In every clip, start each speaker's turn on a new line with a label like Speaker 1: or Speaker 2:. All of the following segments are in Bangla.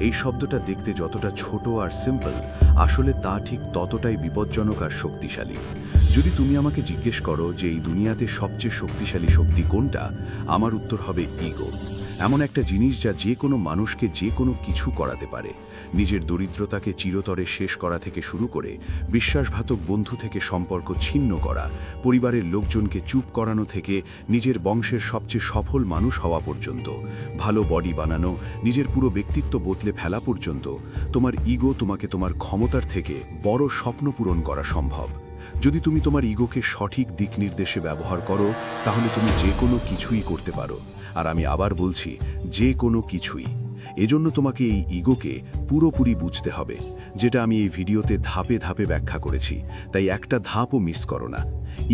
Speaker 1: এই শব্দটা দেখতে যতটা ছোট আর সিম্পল, আসলে তা ঠিক ততটাই বিপজ্জনক আর শক্তিশালী। যদি তুমি আমাকে জিজ্ঞেস করো যে এই দুনিয়াতে সবচেয়ে শক্তিশালী শক্তি কোনটা, আমার উত্তর হবে ইগো। এমন একটা জিনিস যা যে কোনো মানুষকে যে কোনো কিছু করাতে পারে। নিজের দরিদ্রতাকে চিরতরে শেষ করা থেকে শুরু করে বিশ্বাসঘাতক বন্ধু থেকে সম্পর্ক ছিন্ন করা, পরিবারের লোকজনকে চুপ করানো থেকে নিজের বংশের সবচেয়ে সফল মানুষ হওয়া পর্যন্ত, ভালো বডি বানানো, নিজের পুরো ব্যক্তিত্ব বদলে ফেলা পর্যন্ত, তোমার ইগো তোমাকে তোমার ক্ষমতার থেকে বড় স্বপ্ন পূরণ করা সম্ভব। যদি তুমি তোমার ইগোকে সঠিক দিক নির্দেশে ব্যবহার করো, তাহলে তুমি যে কোনো কিছুই করতে পারো। আর আমি আবার বলছি, যে কোনো কিছুই। এজন্য তোমাকে এই ইগোকে পুরোপুরি বুঝতে হবে, যেটা আমি এই ভিডিওতে ধাপে ধাপে ব্যাখ্যা করেছি। তাই একটা ধাপও মিস করো না।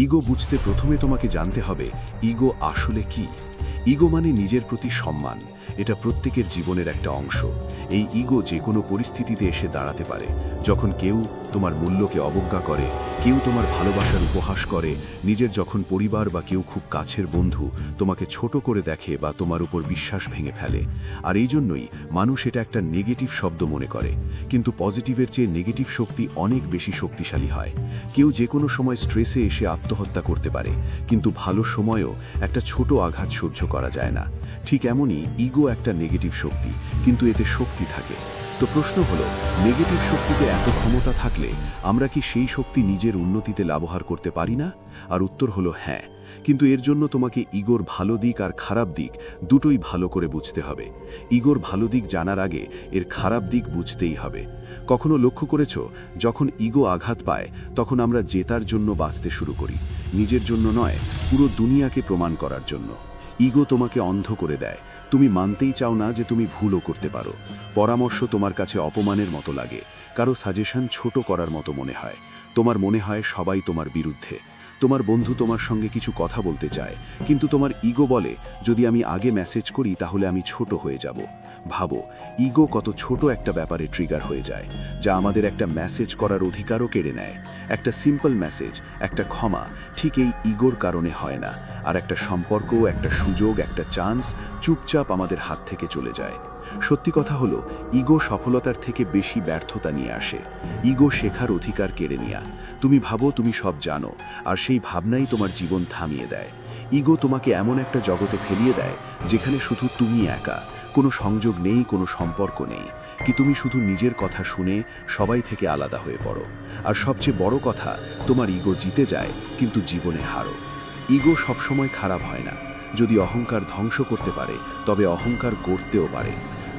Speaker 1: ইগো বুঝতে প্রথমে তোমাকে জানতে হবে ইগো আসলে কি। ইগো মানে নিজের প্রতি সম্মান। এটা প্রত্যেকের জীবনের একটা অংশ। এই ইগো যে কোনো পরিস্থিতিতে এসে দাঁড়াতে পারে। যখন কেউ তোমার মূল্যকে অবজ্ঞা করে, কেউ তোমার ভালোবাসার উপহাস করে, নিজের যখন পরিবার বা কেউ খুব কাছের বন্ধু তোমাকে ছোট করে দেখে বা তোমার উপর বিশ্বাস ভেঙে ফেলে। আর এই জন্যই মানুষ এটা একটা নেগেটিভ শব্দ মনে করে, কিন্তু পজিটিভের চেয়ে নেগেটিভ শক্তি অনেক বেশি শক্তিশালী হয়। কেউ যে কোনো সময় স্ট্রেসে এসে আত্মহত্যা করতে পারে, কিন্তু ভালো সময়েও একটা ছোট আঘাত সহ্য করা যায় না। ঠিক এমনই ইগো একটা নেগেটিভ শক্তি, কিন্তু এতে শক্তি থাকে। তো প্রশ্ন হলো, নেগেটিভ শক্তিতে এত ক্ষমতা থাকলে আমরা কি সেই শক্তি নিজের উন্নতিতে ব্যবহার করতে পারি না? আর উত্তর হলো হ্যাঁ, কিন্তু এর জন্য তোমাকে ইগোর ভালো দিক আর খারাপ দিক দুটোই ভালো করে বুঝতে হবে। ইগোর ভালো দিক জানার আগে এর খারাপ দিক বুঝতেই হবে। কখনো লক্ষ্য করেছো, যখন ইগো আঘাত পায় তখন আমরা জেতার জন্য বাঁচতে শুরু করি, নিজের জন্য নয়, পুরো দুনিয়াকে প্রমাণ করার জন্য। ইগো তোমাকে অন্ধ করে দেয়। তুমি মানতেই চাও না যে তুমি ভুলও করতে পারো। পরামর্শ তোমার কাছে অপমানের মতো লাগে, কারো সাজেশন ছোট করার মতো মনে হয়। তোমার মনে হয় সবাই তোমার বিরুদ্ধে। তোমার বন্ধু তোমার সঙ্গে কিছু কথা বলতে চায়, কিন্তু তোমার ইগো বলে যদি আমি আগে মেসেজ করি তাহলে আমি ছোট হয়ে যাব। ভাবো, ইগো কত ছোট একটা ব্যাপারে ট্রিগার হয়ে যায়, যা আমাদের একটা মেসেজ করার অধিকারও কেড়ে নেয়। একটা সিম্পল মেসেজ, একটা ক্ষমা, ঠিক এই ইগোর কারণে হয় না। আর একটা সম্পর্ক, একটা সুযোগ, একটা চান্স চুপচাপ আমাদের হাত থেকে চলে যায়। সত্যি কথা হলো, ইগো সফলতার থেকে বেশি ব্যর্থতা নিয়ে আসে। ইগো শেখার অধিকার কেড়ে নেয়া। তুমি ভাবো তুমি সব জানো, আর সেই ভাবনাই তোমার জীবন থামিয়ে দেয়। ইগো তোমাকে এমন একটা জগতে ফেলিয়ে দেয় যেখানে শুধু তুমি একা, কোনো সংযোগ নেই, কোনো সম্পর্ক নেই। কি তুমি শুধু নিজের কথা শুনে সবাই থেকে আলাদা হয়ে পড়ো। আর সবচেয়ে বড় কথা, তোমার ইগো জিতে যায় কিন্তু জীবনে হারো। ইগো সবসময় খারাপ হয় না। যদি অহংকার ধ্বংস করতে পারে, তবে অহংকার গড়তেও পারে।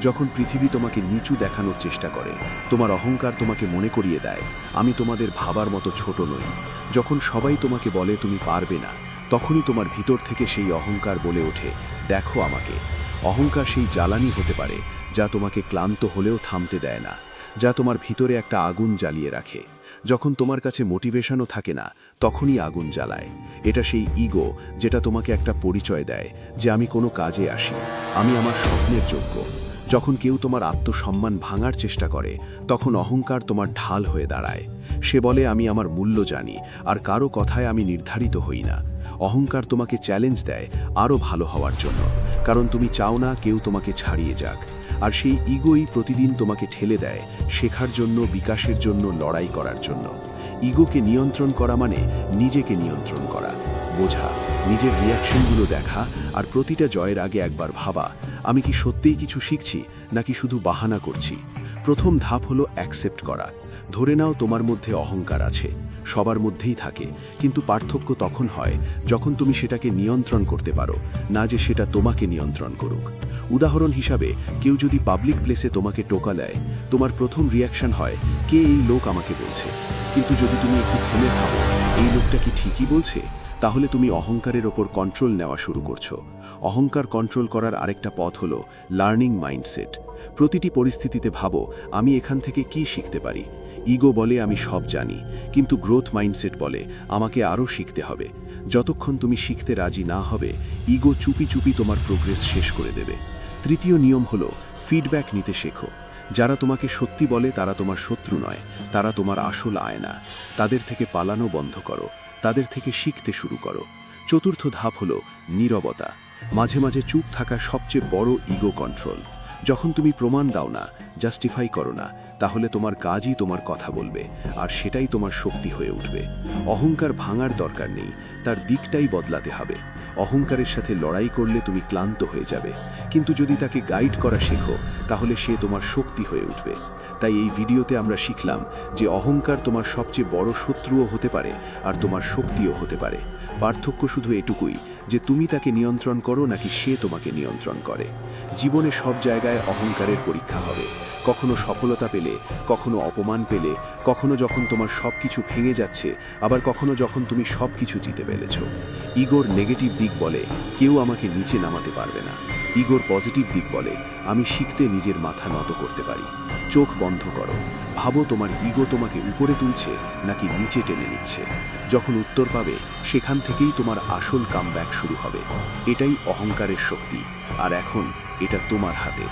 Speaker 1: যখন পৃথিবী তোমাকে নিচু দেখানোর চেষ্টা করে, তোমার অহংকার তোমাকে মনে করিয়ে দেয় আমি তোমাদের ভাবার মতো ছোট নই। যখন সবাই তোমাকে বলে তুমি পারবে না, তখনই তোমার ভিতর থেকে সেই অহংকার বলে ওঠে দেখো আমাকে। অহংকার সেই জ্বালানি হতে পারে যা তোমাকে ক্লান্ত হলেও থামতে দেয় না, যা তোমার ভিতরে একটা আগুন জ্বালিয়ে রাখে। যখন তোমার কাছে মোটিভেশনও থাকে না, তখনই আগুন জ্বালায়। এটা সেই ইগো যেটা তোমাকে একটা পরিচয় দেয় যে আমি কোনো কাজে আসি, আমি আমার স্বপ্নের যোগ্য। যখন কেউ তোমার আত্মসম্মান ভাঙার চেষ্টা করে, তখন অহংকার তোমার ঢাল হয়ে দাঁড়ায়। সে বলে আমি আমার মূল্য জানি, আর কারো কথায় আমি নির্ধারিত হই না। অহংকার তোমাকে চ্যালেঞ্জ দেয় আরও ভালো হওয়ার জন্য, কারণ তুমি চাও না কেউ তোমাকে ছাড়িয়ে যাক। আর সেই ইগোই প্রতিদিন তোমাকে ঠেলে দেয় শেখার জন্য, বিকাশের জন্য, লড়াই করার জন্য। ইগোকে নিয়ন্ত্রণ করা মানে নিজেকে নিয়ন্ত্রণ করা। বোঝা, নিজের রিয়াকশনগুলো দেখা, আর প্রতিটা জয়ের আগে একবার ভাবা আমি কি সত্যিই কিছু শিখছি নাকি শুধু বাহানা করছি। প্রথম ধাপ হলো অ্যাকসেপ্ট করা। ধরে নাও তোমার মধ্যে অহংকার আছে, সবার মধ্যেই থাকে, কিন্তু পার্থক্য তখন হয় যখন তুমি সেটাকে নিয়ন্ত্রণ করতে পারো, না যে সেটা তোমাকে নিয়ন্ত্রণ করুক। উদাহরণ হিসাবে, কেউ যদি পাবলিক প্লেসে তোমাকে টোকা দেয়, তোমার প্রথম রিয়াকশন হয় কে এই লোক আমাকে বলছে। কিন্তু যদি তুমি একটু থেমে ভাবো এই লোকটা কি ঠিকই বলছে, তাহলে তুমি অহংকারের ওপর কন্ট্রোল নেওয়া শুরু করছো। অহংকার কন্ট্রোল করার আরেকটা পথ হলো লার্নিং মাইন্ডসেট। প্রতিটি পরিস্থিতিতে ভাবো আমি এখান থেকে কি শিখতে পারি। ইগো বলে আমি সব জানি, কিন্তু গ্রোথ মাইন্ডসেট বলে আমাকে আরও শিখতে হবে। যতক্ষণ তুমি শিখতে রাজি না হবে, ইগো চুপি চুপি তোমার প্রোগ্রেস শেষ করে দেবে। তৃতীয় নিয়ম হলো ফিডব্যাক নিতে শেখো। যারা তোমাকে সত্যি বলে তারা তোমার শত্রু নয়, তারা তোমার আসল আয়না। তাদের থেকে পালানো বন্ধ করো, তাদের থেকে শিখতে শুরু করো। চতুর্থ ধাপ হলো নীরবতা। মাঝে মাঝে চুপ থাকা সবচেয়ে বড় ইগো কন্ট্রোল। যখন তুমি প্রমাণ দাও না, জাস্টিফাই করো না, তাহলে তোমার কাজই তোমার কথা বলবে, আর সেটাই তোমার শক্তি হয়ে উঠবে। অহংকার ভাঙার দরকার নেই, তার দিকটাই বদলাতে হবে। অহংকারের সাথে লড়াই করলে তুমি ক্লান্ত হয়ে যাবে, কিন্তু যদি তাকে গাইড করা শেখো, তাহলে সে তোমার শক্তি হয়ে উঠবে। তাই এই ভিডিওতে আমরা শিখলাম যে অহংকার তোমার সবচেয়ে বড় শত্রুও হতে পারে, আর তোমার শক্তিও হতে পারে। পার্থক্য শুধু এটুকুই যে তুমি তাকে নিয়ন্ত্রণ করো নাকি সে তোমাকে নিয়ন্ত্রণ করে। জীবনে সব জায়গায় অহংকারের পরীক্ষা হবে, কখনো সফলতা পেলে, কখনো অপমান পেলে, কখনো যখন তোমার সব কিছু ভেঙে যাচ্ছে, আবার কখনো যখন তুমি সব কিছু জিতে ফেলেছ। ইগোর নেগেটিভ দিক বলে কেউ আমাকে নিচে নামাতে পারবে না। ইগোর পজিটিভ দিক বলে আমি শিখতে নিজের মাথা নত করতে পারি। চোখ বন্ধ করো, ভাবো তোমার ইগো তোমাকে উপরে তুলছে নাকি নিচে টেনে নিচ্ছে। যখন উত্তর পাবে, সেখান থেকেই তোমার আসল কামব্যাক শুরু হবে। এটাই অহংকারের শক্তি, আর এখন এটা তোমার হাতে।